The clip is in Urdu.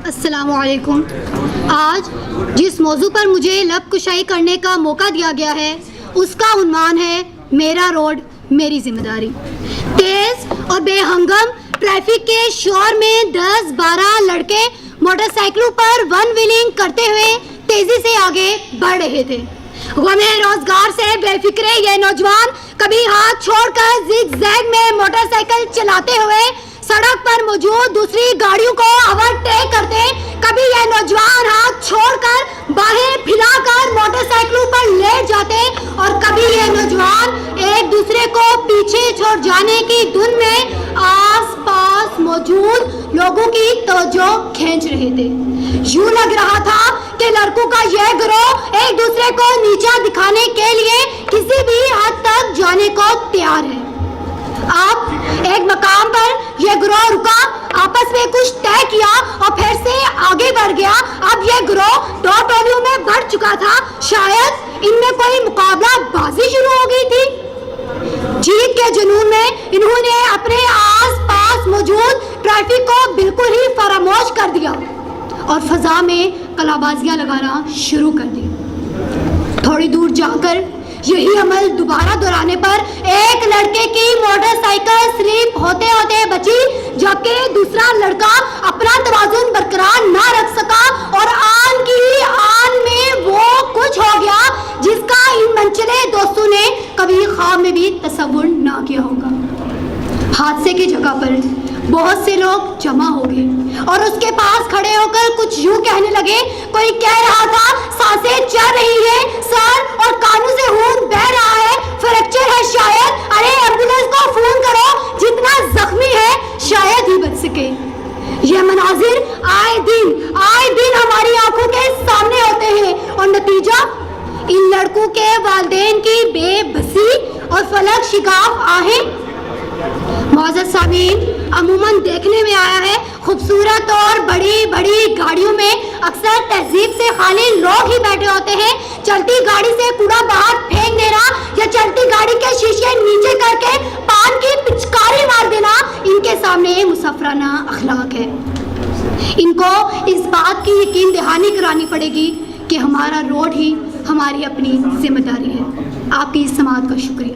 السلام علیکم۔ آج جس موضوع پر مجھے لب کشائی کرنے کا موقع دیا گیا ہے اس کا عنوان ہے میرا روڈ میری ذمہ داری۔ تیز اور بے ہنگم ٹریفک کے شور میں 10-12 لڑکے موٹر سائیکلوں پر ون ویلنگ کرتے ہوئے تیزی سے آگے بڑھ رہے تھے۔ غم روزگار سے بے فکرے یہ نوجوان کبھی ہاتھ چھوڑ کر زگ زیگ میں موٹر سائیکل چلاتے ہوئے سڑک پر موجود دوسری گاڑیوں کو اوورٹیک کرتے، کبھی یہ نوجوان ہاتھ چھوڑ کر باہیں پھیلا کر موٹر سائیکلوں پر لیٹ جاتے اور کبھی یہ نوجوان ایک دوسرے کو پیچھے چھوڑ جانے کی دھن میں آس پاس موجود لوگوں کی توجہ کھینچ رہے تھے۔ یوں لگ رہا تھا کہ لڑکوں کا یہ گروہ ایک دوسرے کو نیچا دکھانے کے لیے کسی بھی حد تک جانے کو تیار ہے۔ اب ایک مقام پر یہ گروہ رکا، آپس میں کچھ طے کیا اور پھر سے آگے بڑھ گیا۔ اب یہ گروہ 2 ٹولیوں میں بڑھ چکا تھا، شاید ان میں کوئی مقابلہ بازی شروع ہو گئی تھی۔ جیت کے جنون میں انہوں نے اپنے آس پاس موجود ٹریفک کو بالکل ہی فراموش کر دیا اور فضا میں کلا بازیاں لگانا شروع کر دی۔ تھوڑی دور جا کر یہی عمل دوبارہ دہرانے پر ایک لڑکے کی موٹر سائیکل سلپ ہوتے ہوتے بچی، جبکہ دوسرا لڑکا اپنا توازن برقرار نہ رکھ سکا اور آن کی آن میں وہ کچھ ہو گیا جس کا ان منچلے دوستوں نے کبھی خواب میں بھی تصور نہ کیا ہوگا۔ حادثے کی جگہ پر بہت سے لوگ جمع ہو گئے اور اس کے پاس کھڑے ہو کر کچھ یوں کہنے لگے۔ کوئی کہہ رہا تھا سانسیں چل رہی ہیں سر اور کانوں سے خون بہ رہا ہے، فریکچر ہے شاید، ارے ایمبولینس کو فون کرو، جتنا زخمی ہے شاید ہی بچ سکے۔ یہ مناظر آئے دن ہماری آنکھوں کے سامنے ہوتے ہیں اور نتیجہ ان لڑکوں کے والدین کی بے بسی اور فلک شگاف آہیں۔ معزز سامعین، عموماً دیکھنے میں آیا ہے خوبصورت اور بڑی بڑی گاڑیوں میں اکثر تہذیب سے خالی لوگ ہی بیٹھے ہوتے ہیں۔ چلتی گاڑی سے کوڑا باہر پھینک دینا یا چلتی گاڑی کے شیشے نیچے کر کے پان کی پچکاری مار دینا ان کے سامنے مسافرانہ اخلاق ہے۔ ان کو اس بات کی یقین دہانی کرانی پڑے گی کہ ہمارا روڈ ہی ہماری اپنی ذمہ داری ہے۔ آپ کی سماعت کا شکریہ۔